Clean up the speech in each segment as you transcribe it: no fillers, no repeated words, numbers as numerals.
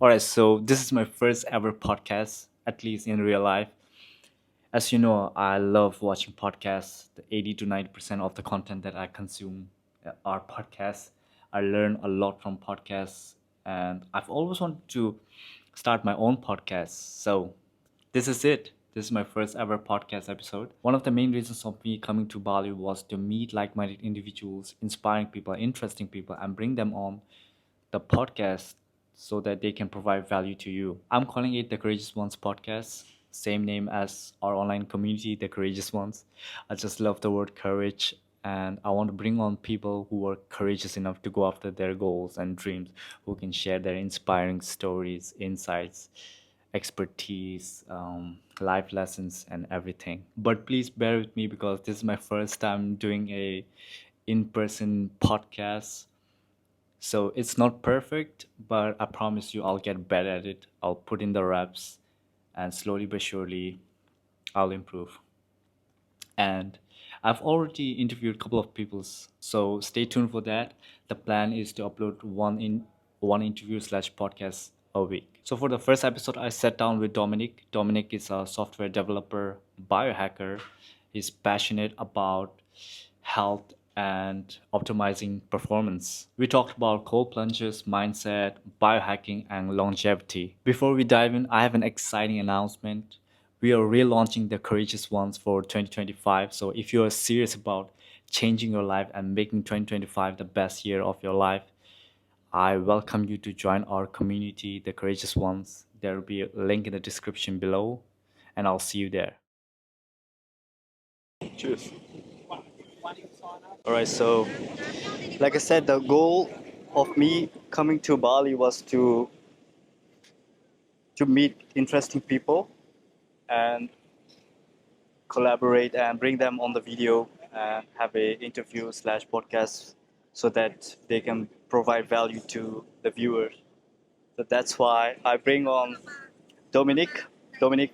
All right, so this is my first ever podcast, at least in real life. As you know, I love watching podcasts. The 80 to 90% of the content that I consume are podcasts. I learn a lot from podcasts, and I've always wanted to start my own podcast. So, this is it. This is my first ever podcast episode. One of the main reasons of me coming to Bali was to meet like minded individuals, inspiring people, interesting people, and bring them on the podcast so that they can provide value to you. I'm calling it the Courageous Ones podcast, same name as our online community, the Courageous Ones. I just love the word courage, and I want to bring on people who are courageous enough to go after their goals and dreams, who can share their inspiring stories, insights, expertise, life lessons, and everything. But please bear with me because this is my first time doing a in-person podcast, so it's not perfect, but I promise you I'll get better at it. I'll put in the reps and slowly but surely I'll improve. And I've already interviewed a couple of people, so stay tuned for that. The plan is to upload one interview slash podcast a week. So for the first episode, I sat down with Dominic. Dominic is a software developer, biohacker. He's passionate about health and optimizing performance. We talked about cold plunges, mindset, biohacking, and longevity. Before we dive in, I have an exciting announcement. We are relaunching the Courageous Ones for 2025. So if you are serious about changing your life and making 2025 the best year of your life, I welcome you to join our community, the Courageous Ones. There will be a link in the description below, and I'll see you there. Cheers. All right, so like I said, the goal of me coming to Bali was to meet interesting people and collaborate and bring them on the video and have a interview slash podcast so that they can provide value to the viewers. So that's why I bring on Dominic. Dominic,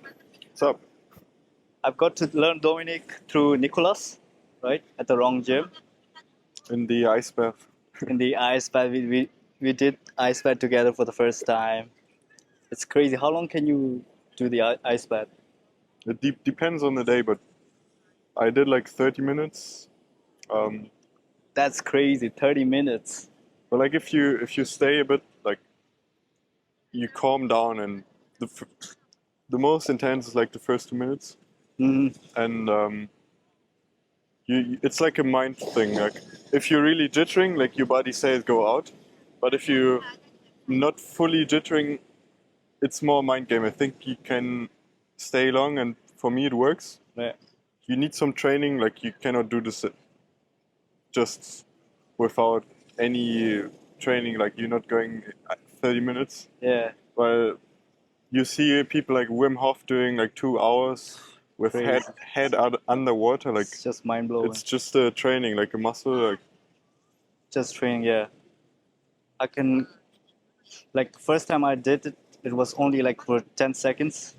What's up? I've got to learn Dominic through Nicholas, right, at the wrong gym. In the ice bath. In the ice bath, we did ice bath together for the first time. It's crazy. How long can you do the ice bath? It depends on the day, but I did like 30 minutes. Um, That's crazy. 30 minutes. but like if you stay a bit, like you calm down, and the most intense is like the first 2 minutes, Mhm. and it's like a mind thing. Like if you're really jittering, like your body says go out, but if you're not fully jittering, it's more mind game. I think you can stay long, and for me it works. Yeah. You need some training. Like you cannot do this just without any training. Like you're not going 30 minutes. Yeah. Well, you see people like Wim Hof doing like 2 hours with Crazy. head underwater. Like It's just mind blowing. it's just a training, like a muscle. Like Just training, yeah. I can, like, the first time I did it, it was only like for 10 seconds.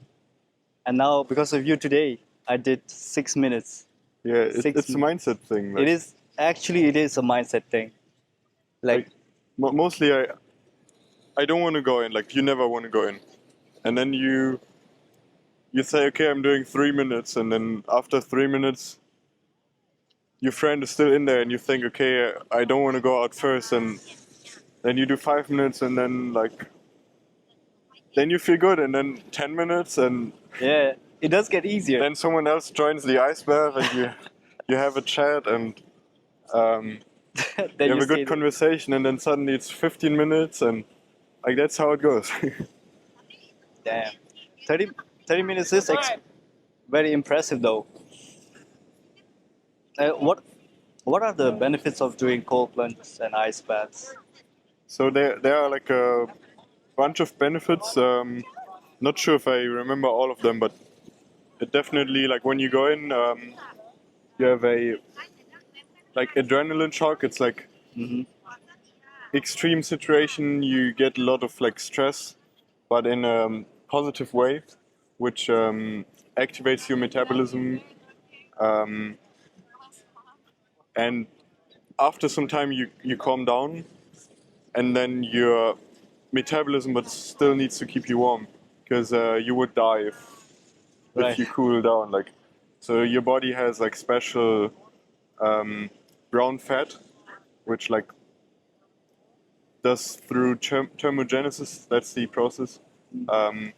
And now, because of you today, I did 6 minutes. yeah, Six it's a mindset thing. Like, it is a mindset thing. Like, mostly I don't want to go in. Like you never want to go in, and then you say, okay, I'm doing 3 minutes, and then after 3 minutes, your friend is still in there, and you think, okay, I don't want to go out first, and then you do 5 minutes, and then then you feel good, and then 10 minutes, and yeah, it does get easier. then someone else joins the ice bath, and you have a chat, and Then you have a stay good conversation, and then suddenly it's 15 minutes, and like that's how it goes. Damn. 30 minutes is very impressive, though. What are the benefits of doing cold plunges and ice baths? So there are like a bunch of benefits. Not sure if I remember all of them, but it definitely, like when you go in, you have a like adrenaline shock. It's like Hmm. extreme situation. You get a lot of like stress, but in a positive way, which activates your metabolism. Um, and after some time, you calm down, and then you're metabolism, but still needs to keep you warm, because you would die if Right. you cool down. Like, so your body has like special brown fat, which like does through thermogenesis. That's the process. Um,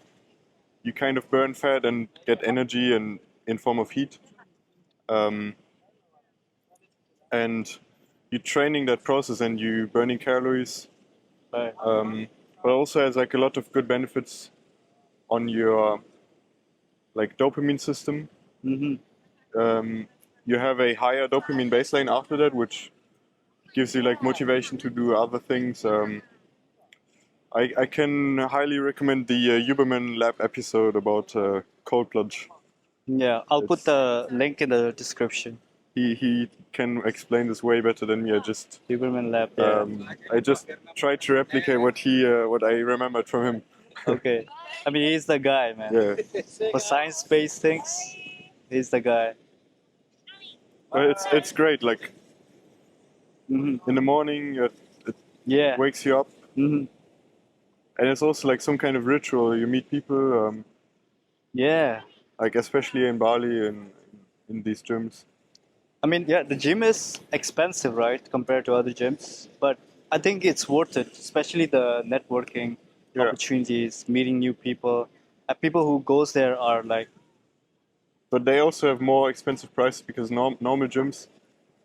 you kind of burn fat and get energy in form of heat. Um, and you're training that process and you burning calories. Right. But also has like a lot of good benefits on your like dopamine system. You have a higher dopamine baseline after that, which gives you like motivation to do other things. I can highly recommend the Huberman Lab episode about cold plunge. Yeah, I'll put It's, the link in the description. he can explain this way better than me. Huberman Lab, yeah. I just tried to replicate what I remembered from him. Okay. I mean, he's the guy, man. Yeah, For science-based things, he's the guy. but it's great. Like in the morning, it Yeah. wakes you up, and it's also like some kind of ritual. You meet people, Yeah. like especially in Bali and in these gyms. I mean, yeah, the gym is expensive, right, compared to other gyms, but I think it's worth it, especially the networking Yeah. opportunities, meeting new people. People who goes there are like, But they also have more expensive prices because normal gyms,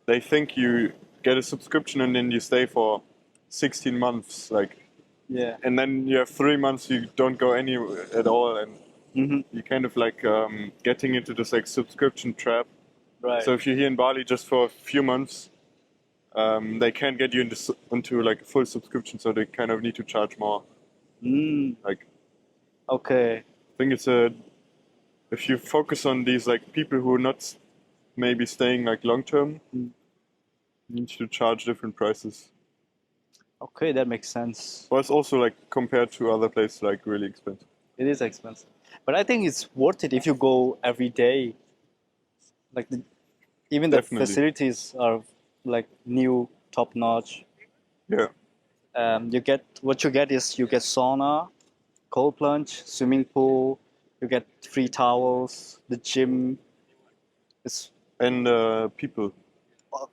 they think you get a subscription and then you stay for 16 months, like, yeah. and then you have 3 months you don't go any at all, and you kind of like getting into this like subscription trap. Right. So if you're here in Bali just for a few months, they can't get you into like a full subscription, so they kind of need to charge more. Like, Okay. I think if you focus on these like people who are not maybe staying like long term, you need to charge different prices. Okay, that makes sense. But it's also like compared to other places like really expensive. It is expensive, but I think it's worth it if you go every day. Like even the Definitely. facilities are like new, top notch. Yeah. You get what you get is you get sauna, cold plunge, swimming pool. You get free towels. The gym is And people,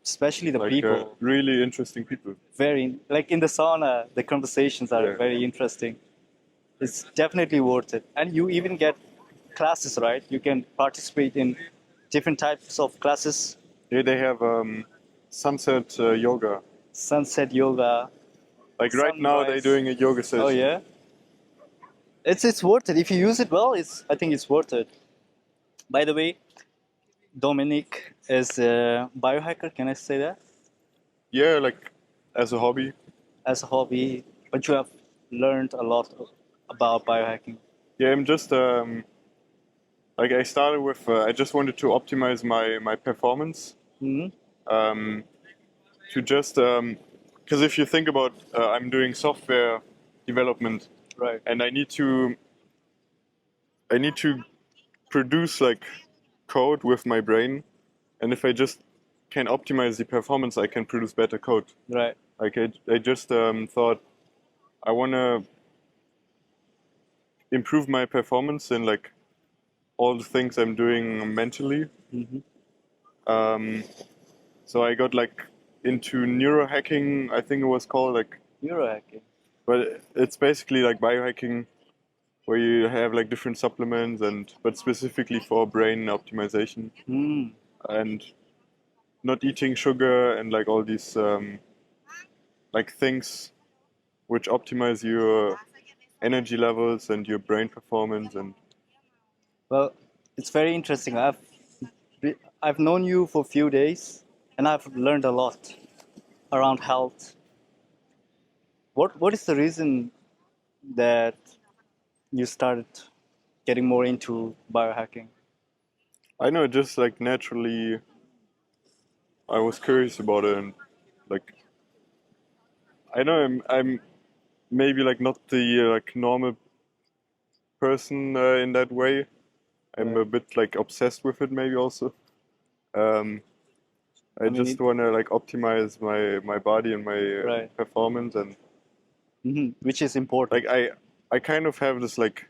especially the like people really interesting people. very like in the sauna. The conversations are Yeah. very interesting. It's definitely worth it, and you even get classes, right? You can participate in different types of classes. Yeah, they have sunset yoga. Sunset yoga. Like right now they're Sunrise. doing a yoga session. Oh yeah, it's worth it if you use it well. I think it's worth it. By the way, Dominic is a biohacker. Can I say that Yeah, like as a hobby. as a hobby? But you have learned a lot about biohacking. Yeah, I'm just like I started with I just wanted to optimize my performance. To just because if you think about I'm doing software development, Right. and I need to produce like code with my brain, and if I just can optimize the performance, I can produce better code. Right. Like I just thought I want to improve my performance in like all the things I'm doing mentally. So I got like into neurohacking, I think it was called, like, Neurohacking. but it's basically like biohacking where you have like different supplements but specifically for brain optimization and not eating sugar and like all these like things which optimize your energy levels and your brain performance. And Well, it's very interesting. I've known you for a few days, and I've learned a lot around health. What is the reason that you started getting more into biohacking? I know just like naturally I was curious about it, and like I know I'm maybe like not the like normal person in that way. I'm a bit like obsessed with it maybe also. I mean, just want to like optimize my body and my Right. performance, and Which is important. Like I kind of have this like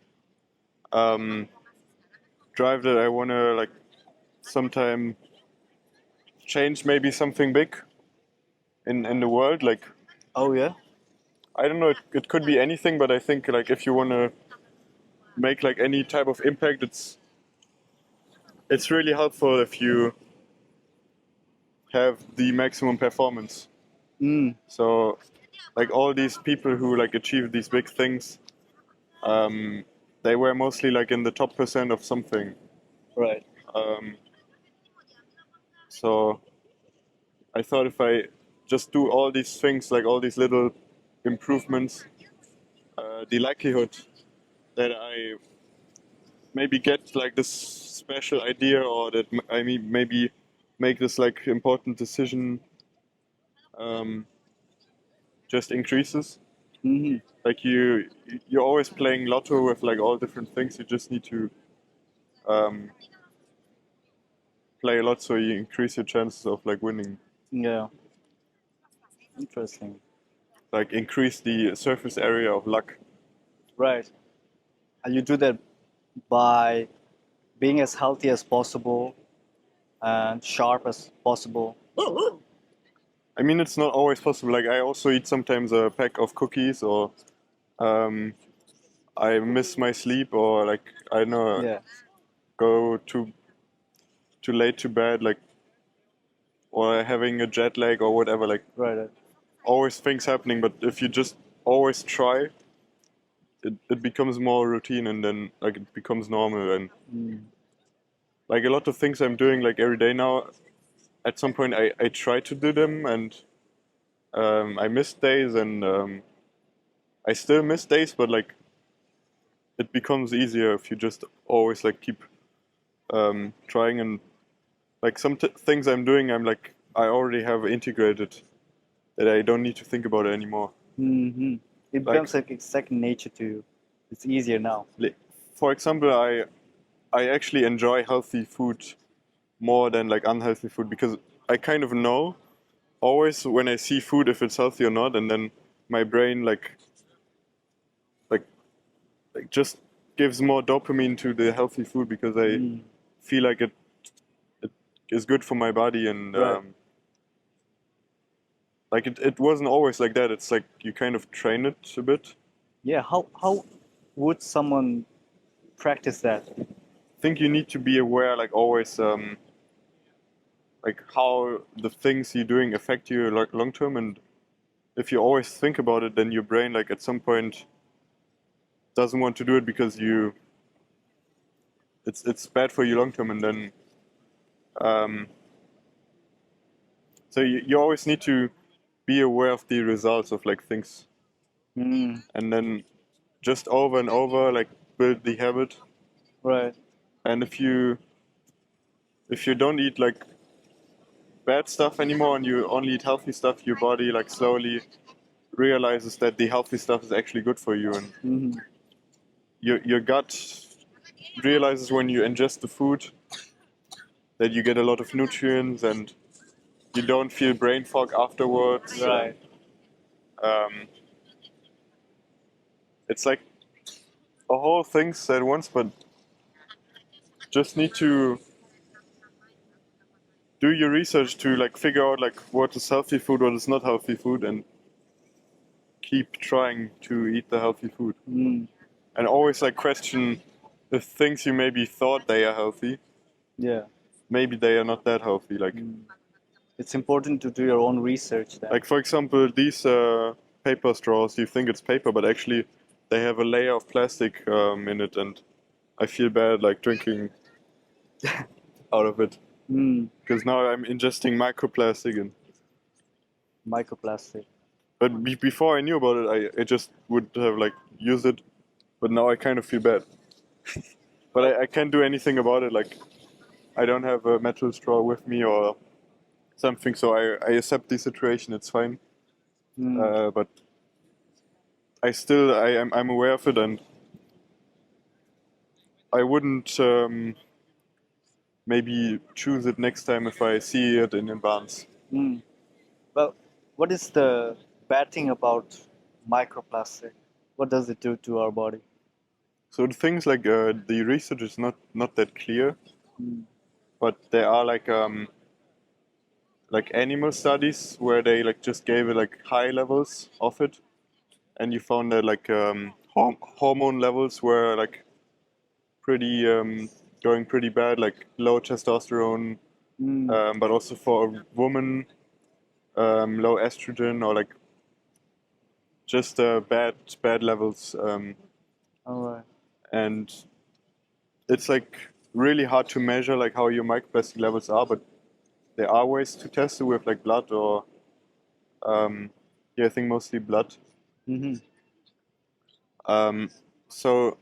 um, drive that I want to like sometime change maybe something big in the world. Like Oh yeah. I don't know, it could be anything, but I think like if you want to make like any type of impact, it's really helpful if you have the maximum performance. Mm, So like all these people who like achieve these big things, um, they were mostly like in the top percent of something. right. Um, so I thought if I just do all these things, like all these little improvements, the likelihood that I maybe get like this special idea or that I mean maybe make this like important decision um, just increases. Hmm. Like you're always playing lotto with like all different things. You just need to um, play a lot so you increase your chances of like winning. Yeah. Interesting. Like increase the surface area of luck. Right. And you do that by being as healthy as possible and sharp as possible. I mean, it's not always possible. Like I also eat sometimes a pack of cookies, or um, I miss my sleep, or like I don't know, Yeah. go too late to bed, like or having a jet lag or whatever. Like Right. Right. always things happening. But if you just always try, it becomes more routine, and then like it becomes normal. And Mm. like a lot of things I'm doing like every day now, at some point I try to do them, and I miss days, and I still miss days, but like it becomes easier if you just always like keep trying. And like some things I'm doing, I'm like I already have integrated that I don't need to think about it anymore. Hmm. It Like becomes like a second nature to you. It's easier now. for example, I actually enjoy healthy food more than like unhealthy food, because I kind of know always when I see food if it's healthy or not, and then my brain like like just gives more dopamine to the healthy food because I Mm. feel like it is good for my body. And Right. like it wasn't always like that. It's like you kind of train it a bit. Yeah. How would someone practice that? I think you need to be aware like always like how the things you're doing affect you like long term. And if you always think about it, then your brain like at some point doesn't want to do it because it's bad for you long term. And then um, so you always need to be aware of the results of like things, Mm. and then just over and over like build the habit. Right. And if you don't eat like bad stuff anymore and you only eat healthy stuff, your body like slowly realizes that the healthy stuff is actually good for you. And Hmm. your gut realizes when you ingest the food that you get a lot of nutrients, and you don't feel brain fog afterwards. Right. Um, it's like a whole thing said once, but just need to do your research to like figure out like what is healthy food, what is not healthy food, and keep trying to eat the healthy food. Mm. And always like question if things you maybe thought they are healthy, Yeah. maybe they are not that healthy. Mm. It's important to do your own research then. Like for example, these paper straws. You think it's paper, but actually they have a layer of plastic in it, and I feel bad like drinking out of it Mm. because now I'm ingesting microplastic. And Microplastic. but before I knew about it, I just would have like used it, but now I kind of feel bad. But I can't do anything about it. Like I don't have a metal straw with me or something, so I accept the situation. It's fine. Mm. But I'm aware of it, and I wouldn't maybe choose it next time if I see it in advance. Mm. Well, what is the bad thing about Microplastic. What does it do to our body? So the things like the research is not that clear, Mm. but there are like animal studies where they like just gave it like high levels of it, and you found that like hormone levels were like pretty going pretty bad, like low testosterone, Mm. but also for a woman, low estrogen or like just bad levels, All right. and it's like really hard to measure like how your microplastic levels are, but there are ways to test it with like blood or yeah, I think mostly blood. Mm-hmm. Um, so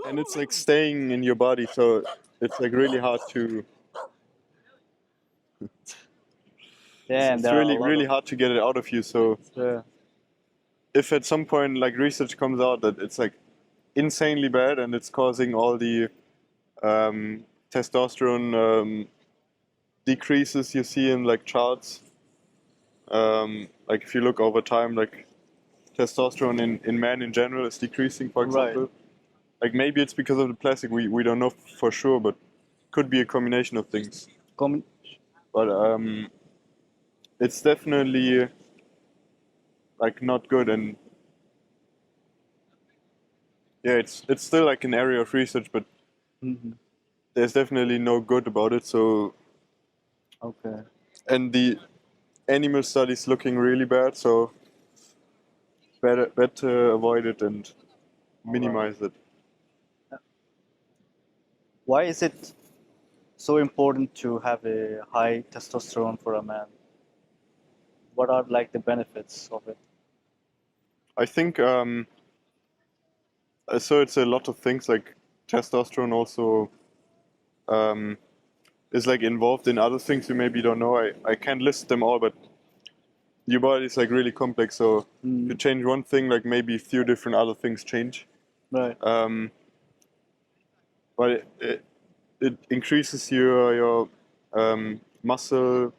and it's like staying in your body, so it's like really hard to Yeah, and it's there are a really lot really of hard to get it out of you. So yeah. if at some point like research comes out that it's like insanely bad and it's causing all the testosterone decreases you see in like charts, like if you look over time, like testosterone in men in general is decreasing, for Right. example. Like maybe it's because of the plastic, we don't know for sure, but could be a combination of things. Com- But it's definitely like not good, and yeah, it's still like an area of research, but Mhm. there's definitely no good about it. So Okay. and the animal studies looking really bad, so better avoid it and All right. minimize it. Why is it so important to have a high testosterone for a man? What are like the benefits of it? I think so. It's a lot of things like testosterone also um, is like involved in other things you maybe don't know. I can't list them all, but your body is like really complex. So if you Mm. change one thing, like maybe a few different other things change. Right. Um, but it increases your muscle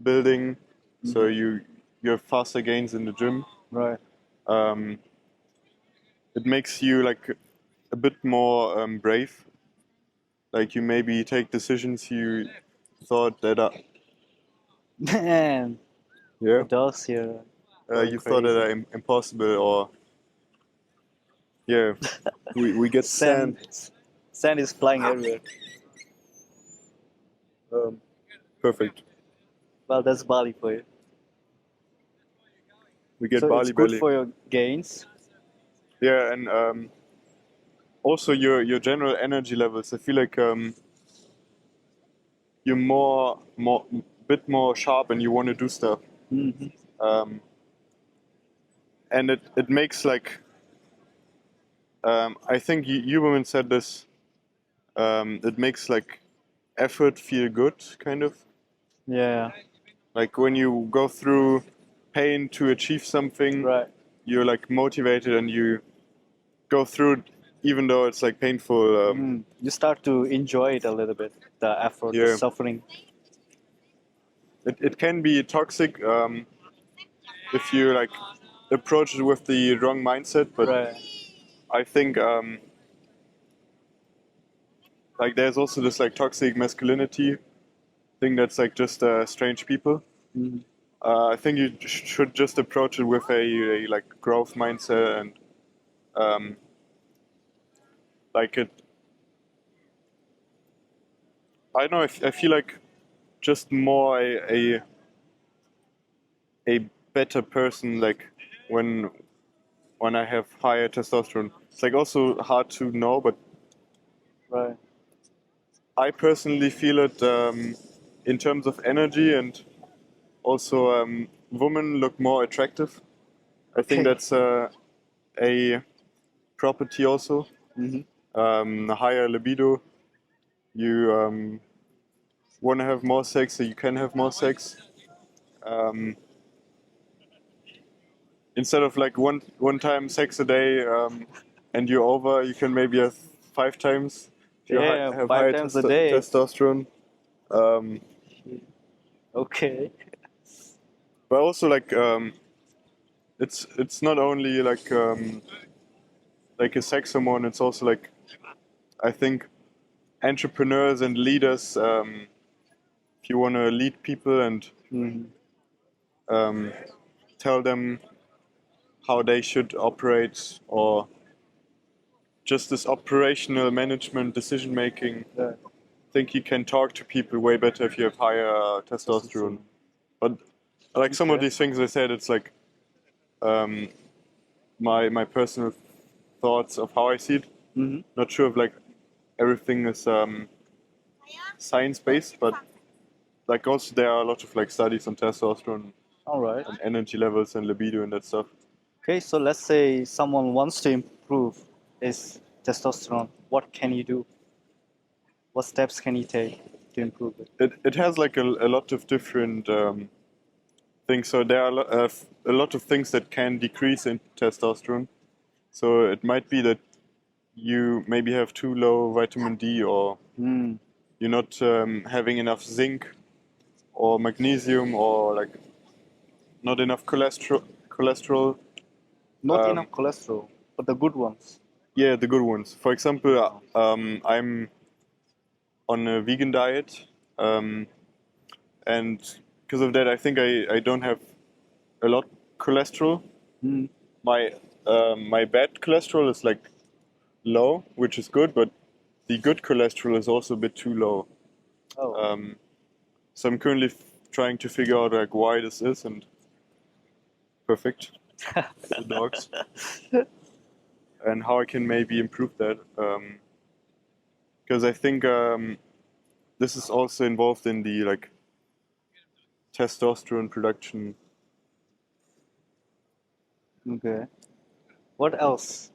building, so Mhm. you have faster gains in the gym. Right. Um, it makes you like a bit more brave. Like you maybe take decisions you thought that are Man, yeah the dogs here going you thought that crazy. are impossible, or yeah, we get Sand, sand. sand is flying everywhere. Um, perfect. Well, that's Bali for you. We So get it's Bali good belly. for your gains. Yeah, and also your general energy levels. I feel like you're more bit more sharp and you want to do stuff. Hmm. Um, and it makes like I think you women said this. It makes like effort feel good, kind of Yeah. like when you go through pain to achieve something, Right. you're like motivated and you go through it, even though it's like painful. Mm. You start to enjoy it a little bit, the effort, the Yeah, suffering. it can be toxic if you like approach it with the wrong mindset, but Right. I think like there's also this like toxic masculinity thing that's like just strange people. Mm. I think you should just approach it with a like growth mindset and um, like it. I don't know. I feel like just more a better person like when I have higher testosterone. It's like also hard to know, but Right. I personally feel it in terms of energy, and also women look more attractive. I think Okay. that's a property also. Hmm. A higher libido. You want to have more sex, so you can have more sex. Um, instead of like one time sex a day and you're over, you can maybe have 5 times if you Yeah, have five higher times a day. testosterone. Um, Okay. but also like it's not only like a sex hormone. It's also like, I think, entrepreneurs and leaders. If you want to lead people and um, tell them how they should operate, or just this operational management decision making, Yeah. I think you can talk to people way better if you have higher testosterone. But like some of Okay. these things I said, it's like um, my personal thoughts of how I see it. Mm-hmm. Not sure if like everything is science based, but like also there are a lot of like studies on testosterone All right. and energy levels and libido and that stuff. Okay, so let's say someone wants to improve his testosterone. What can you do? What steps can you take to improve it? It has like a lot of different things. So there are a lot of things that can decrease in testosterone. So it might be that you maybe have too low vitamin D, or Mm. you're not having enough zinc or magnesium, or like not enough cholesterol. Not enough cholesterol, but the good ones. Yeah, the good ones. For example, I'm on a vegan diet, um, and because of that, I think I don't have a lot cholesterol. Mm. My my bad cholesterol is like low, which is good, but the good cholesterol is also a bit too low. Oh. So I'm currently trying to figure out like why this is, and perfect the dogs, and how I can maybe improve that. Because I think this is also involved in the like testosterone production. Okay. What else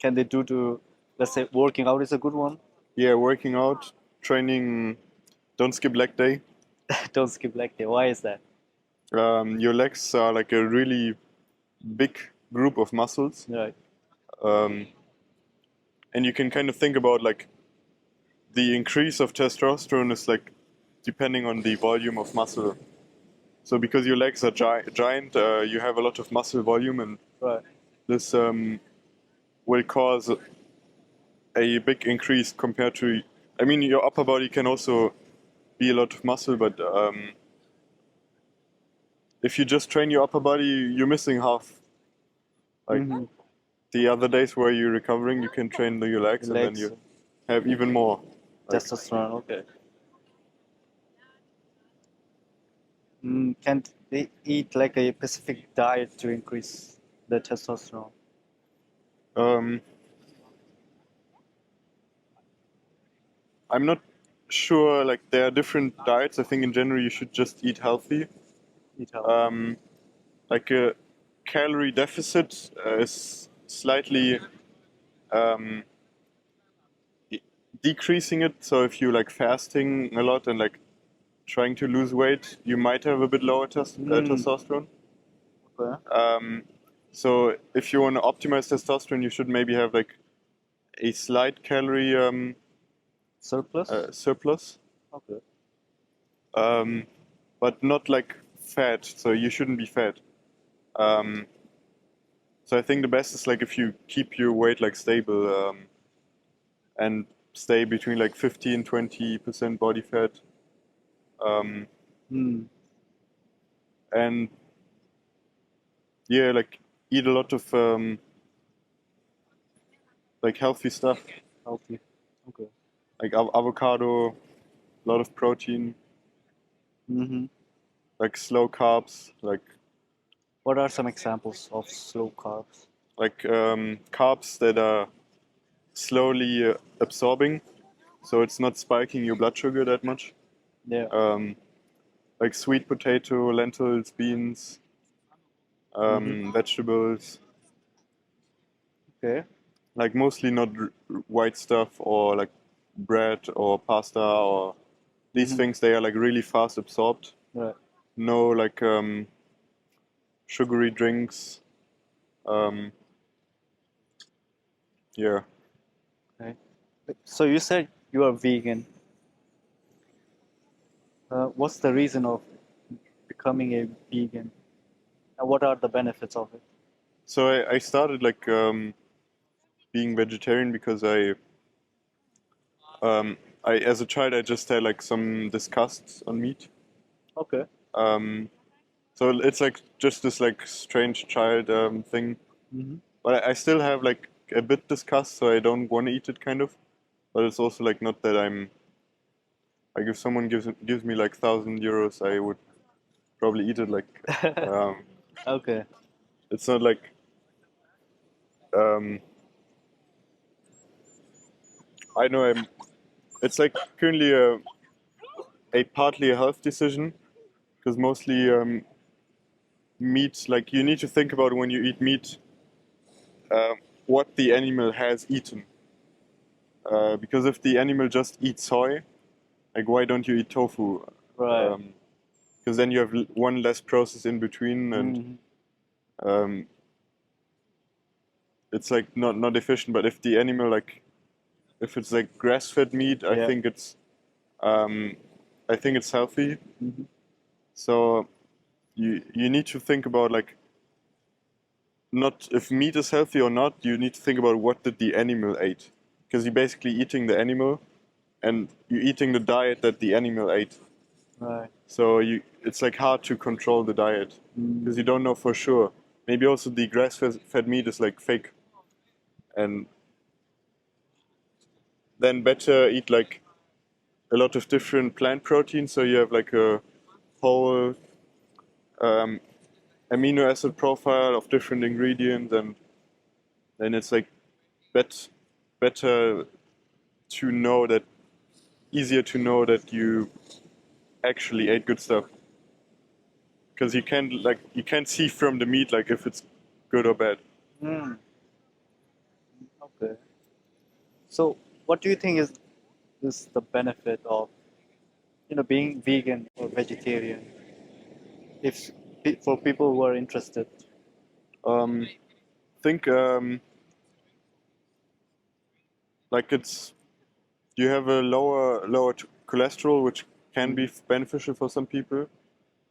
can they do to, let's say, working out is a good one? Yeah, working out, training. Don't skip leg day. Don't skip leg day. Why is that? Your legs are like a really big group of muscles, Right. um, and you can kind of think about like the increase of testosterone is like depending on the volume of muscle. So because your legs are giant, you have a lot of muscle volume, and Right. this will cause a big increase compared to. I mean, your upper body can also be a lot of muscle, but if you just train your upper body, you're missing half. Like Mm-hmm. the other days where you're recovering, you can train your legs, and then Legs, you have even more. Like, testosterone. Okay. Can they eat like a specific diet to increase the testosterone? um, I'm not sure. Like there are different diets. I think in general you should just eat healthy. Eat healthy. Like a calorie deficit is slightly um, decreasing it. So if you like fasting a lot and like trying to lose weight, you might have a bit lower testosterone. Okay. So if you want to optimize testosterone, you should maybe have like a slight calorie Surplus? surplus, Okay. but not like fat. So you shouldn't be fat. Um, so I think the best is like if you keep your weight like stable, and stay between like 15-20% body fat, um, Mm. and yeah, like eat a lot of like healthy stuff, Healthy. Okay. like avocado, a lot of protein, Mm-hmm. like slow carbs, What are some examples of slow carbs? carbs that are slowly absorbing, so it's not spiking your blood sugar that much. Yeah. Like sweet potato, lentils, beans, vegetables, Okay. like mostly not white stuff, or like bread or pasta, or these things. They are like really fast absorbed. Right. No like sugary drinks. Um, yeah. Okay. So you said you are vegan. What's the reason of becoming a vegan? And what are the benefits of it? So I started like being vegetarian because I as a child I just had like some disgust on meat. Okay. Um, so it's like just this like strange child thing. Mm-hmm. But I still have like a bit disgust, so I don't want to eat it kind of. But it's also like not that I'm like if someone gives me like 1,000 euros, I would probably eat it. Like um, Okay. it's not like um, I know I'm. It's like currently a partly a health decision because mostly meat. Like you need to think about when you eat meat, what the animal has eaten. Because if the animal just eats soy, like why don't you eat tofu? Right. Because then you have one less process in between, and Mm-hmm. um, it's like not efficient. But if the animal like if it's like grass-fed meat, Yeah. um, I think it's healthy. Mm-hmm. So you need to think about like not if meat is healthy or not. You need to think about what did the animal ate, because you're basically eating the animal, and you're eating the diet that the animal ate. Right. So it's like hard to control the diet because you don't know for sure. Maybe also the grass-fed meat is like fake, and then better eat like a lot of different plant proteins. So you have like a whole um, amino acid profile of different ingredients, and then it's like bet better to know that easier to know that you actually ate good stuff because you can't see from the meat like if it's good or bad. Mm. Okay. So, what do you think is the benefit of being vegan or vegetarian? If for people who are interested. Um, think like it's you have a lower cholesterol, which can be beneficial for some people,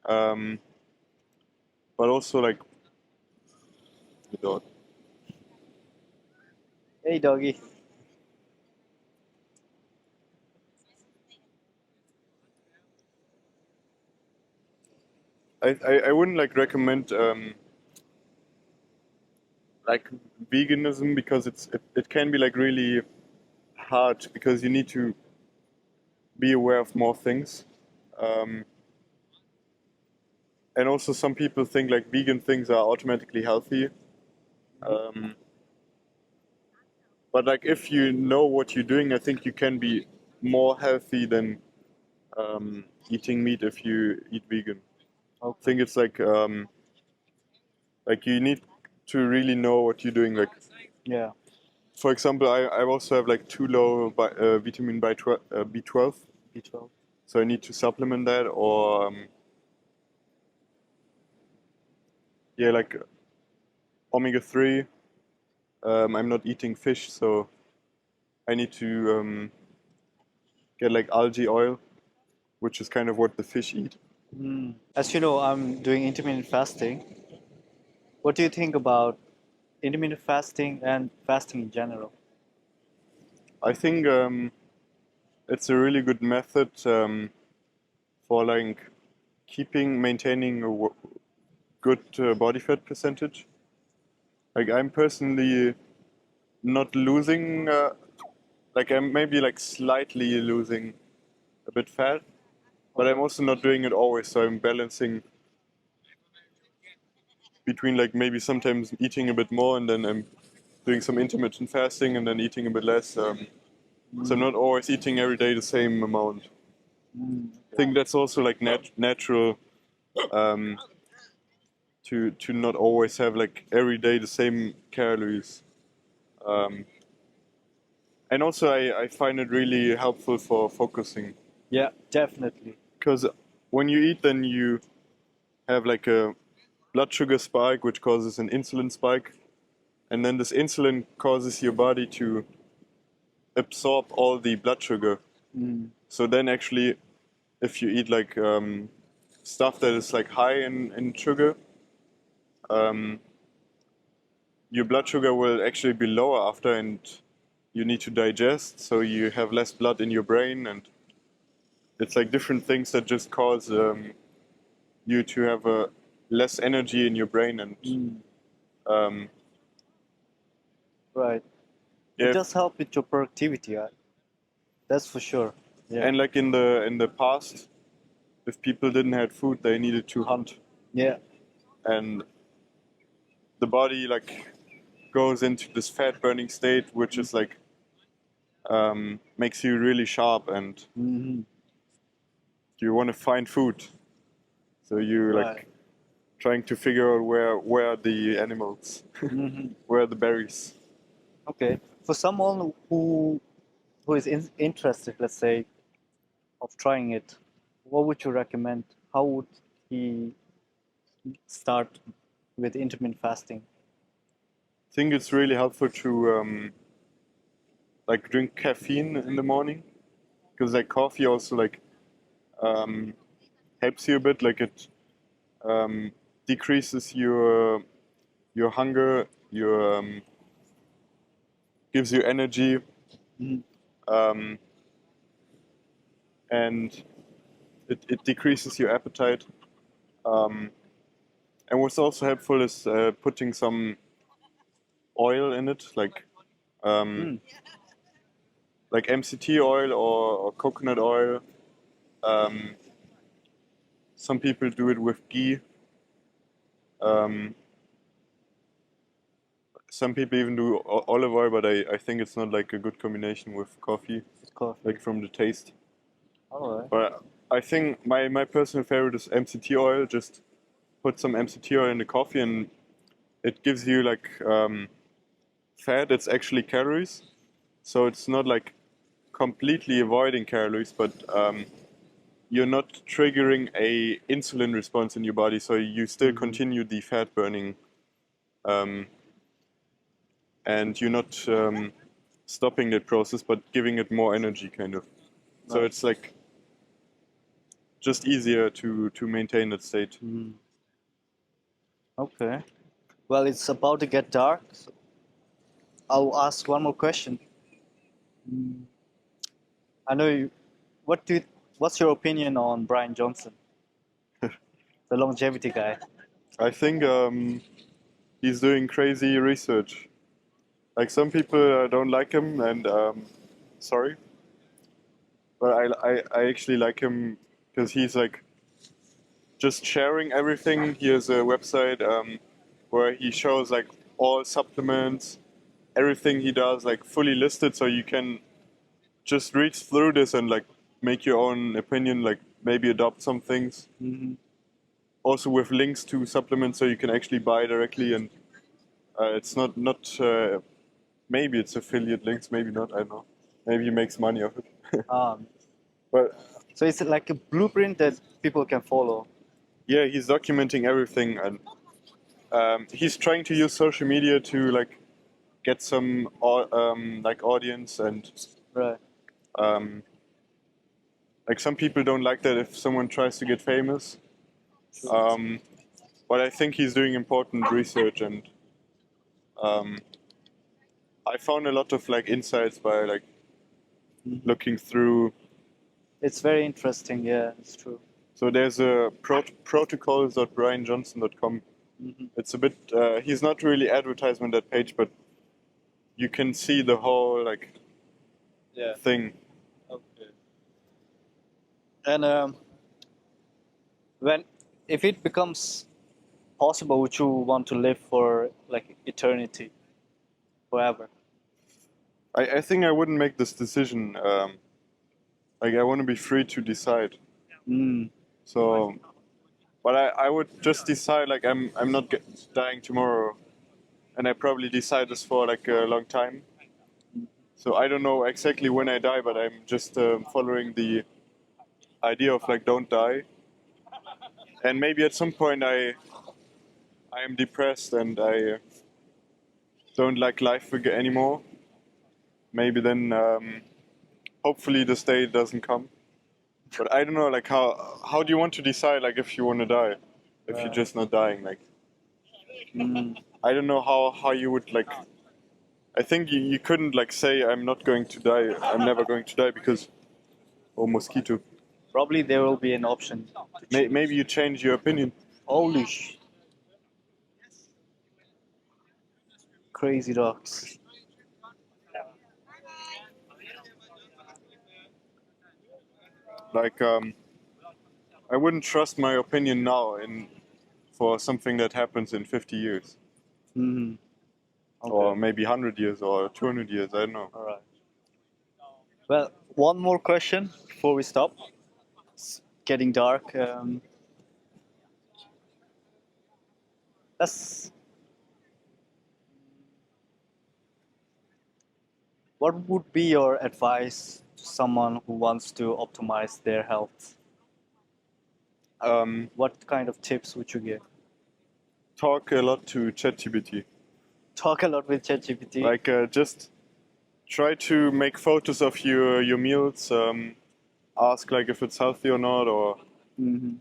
um, but also like you know, Hey, doggy. I wouldn't like recommend like veganism because it can be like really hard because you need to be aware of more things. Um, and also some people think like vegan things are automatically healthy. Um, but like if you know what you're doing, I think you can be more healthy than eating meat if you eat vegan. I Okay. think it's like you need to really know what you're doing. Like Yeah. for example, I also have like too low vitamin B12, B12. so I need to supplement that or yeah, like omega 3. I'm not eating fish, so I need to get like algae oil, which is kind of what the fish eat. As you know, I'm doing intermittent fasting. What do you think about intermittent fasting and fasting in general? I think it's a really good method for like maintaining a good body fat percentage. Like I'm personally not losing, like I'm maybe like slightly losing a bit fat, but I'm Okay. also not doing it always. So I'm balancing between like maybe sometimes eating a bit more and then I'm doing some intermittent fasting and then eating a bit less. So I'm not always eating every day the same amount. I think that's also like natural um, to not always have like every day the same calories. Um, and also I find it really helpful for focusing Yeah, definitely. because when you eat then you have like a blood sugar spike which causes an insulin spike, and then this insulin causes your body to absorb all the blood sugar. So then actually if you eat like stuff that is like high in sugar, your blood sugar will actually be lower after, and you need to digest, so you have less blood in your brain, and it's like different things that just cause you to have less energy in your brain, and um, Right. yeah, It does help with your productivity. That's for sure. Yeah. and like in the past, if people didn't have food, they needed to hunt, Yeah. and the body like goes into this fat burning state, which is like makes you really sharp, and you want to find food, so you Right. like trying to figure out where are the animals, where are the berries. Okay. For someone who is interested, let's say, of trying it, what would you recommend? How would he start with intermittent fasting? I think it's really helpful to like drink caffeine in the morning, because like coffee also like um, helps you a bit. Like it decreases your hunger, your gives you energy, um, and it decreases your appetite. Um, and what's also helpful is putting some oil in it, like MCT oil or coconut oil. Um, some people do it with ghee. Um, some people even do olive oil, but I think it's not like a good combination with coffee, Coffee. like from the taste. All right. But I think my personal favorite is MCT oil. Just put some MCT oil in the coffee, and it gives you like fat. It's actually calories, so it's not like completely avoiding calories, but you're not triggering a insulin response in your body, so you still continue the fat burning, um, and you're not stopping that process, but giving it more energy, kind of. So Right. it's like just easier to maintain that state. Okay. Well, it's about to get dark. So I'll ask one more question. I know you. What's your opinion on Bryan Johnson, the longevity guy? I think he's doing crazy research. Like some people don't like him, and sorry, but I actually like him because he's like just sharing everything. He has a website where he shows like all supplements, everything he does, like fully listed, so you can just read through this and like make your own opinion, like maybe adopt some things. Also with links to supplements, so you can actually buy directly, and it's not maybe it's affiliate links, maybe not. I don't know. Maybe he makes money off it. Um, But so it's like a blueprint that people can follow. yeah, he's documenting everything, and he's trying to use social media to like get some like audience, and Right. um, like some people don't like that if someone tries to get famous. But I think he's doing important research, and um, I found a lot of like insights by like looking through. It's very interesting. Yeah, it's true. So there's a protocols.bryanjohnson.com. It's a bit. He's not really advertisement that page, but you can see the whole like Yeah. thing. Okay. And when if it becomes possible, would you want to live for like eternity, forever? I think I wouldn't make this decision. Like I want to be free to decide. So, but I would just decide like I'm not dying tomorrow, and I probably decide this for like a long time. So I don't know exactly when I die, but I'm just following the idea of like don't die. And maybe at some point I am depressed and I don't like life anymore. Maybe then hopefully this day doesn't come. But I don't know, like how do you want to decide like if you want to die, if you're just not dying, like Mm. I don't know how you would like. I think you couldn't like say I'm not going to die. I'm never going to die because oh mosquito. Probably there will be an option to choose. Maybe you change your opinion. Holy crazy dogs. Like I wouldn't trust my opinion now in for something that happens in 50 years Mm. or Okay. maybe 100 years or 200 years. I don't know. All right. Well, one more question before we stop. It's getting dark. Let's. What would be your advice to someone who wants to optimize their health? What kind of tips would you give? Talk a lot to ChatGPT. Talk a lot with ChatGPT. Like just try to make photos of your meals. Ask like if it's healthy or not, or Mhm.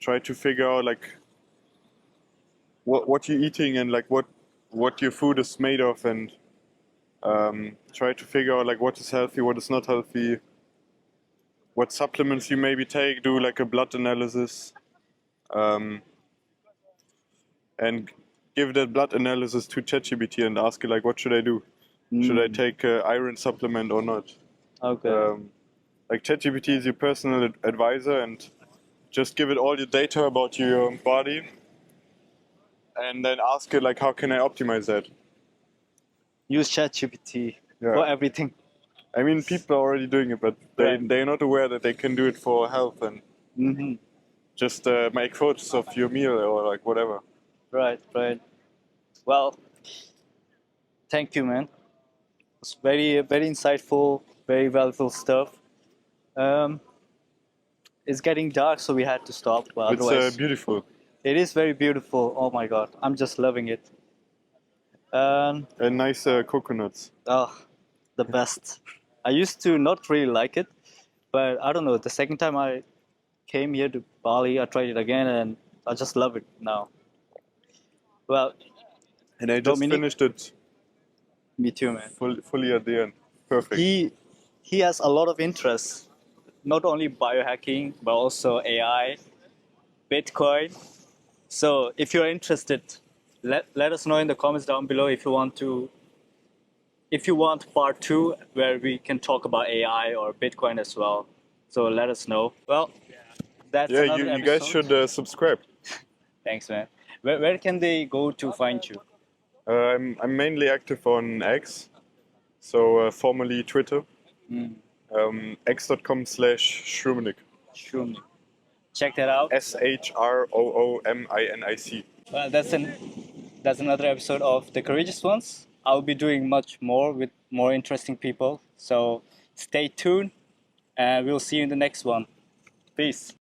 try to figure out like what you're eating and like what your food is made of, and try to figure out like what is healthy, what is not healthy, what supplements you maybe take. Do like a blood analysis, and give that blood analysis to ChatGPT and ask it like what should I do? Should I take iron supplement or not? Okay. Like ChatGPT is your personal advisor, and just give it all your data about your body, and then ask it like how can I optimize that? Use ChatGPT Yeah. for everything. I mean, people are already doing it, but Right. they're not aware that they can do it for health and Hmm. just make photos of your meal or like whatever. Right, right. Well, thank you, man. It's very insightful, very valuable stuff. Um, it's getting dark, so we had to stop. But It's otherwise, beautiful it is very beautiful. Oh my God, I'm just loving it. and nice coconuts. Oh, the best. I used to not really like it, but I don't know. The second time I came here to Bali, I tried it again, and I just love it now. Well, And I just Dominic, finished it me too, man. fully at the end. Perfect. He has a lot of interests, not only biohacking but also AI, Bitcoin. So if you're interested, let us know in the comments down below if you want part two where we can talk about AI or Bitcoin as well. So let us know. Well, that's Yeah, another you guys episode. should subscribe. Thanks, man. Where can they go to find you? I'm mainly active on X, so formerly Twitter. X.com/Shruminic. Shroom. Check that out. SHROOMINIC. Well, that's another episode of The Courageous Ones. I'll be doing much more with more interesting people. So stay tuned and we'll see you in the next one. Peace.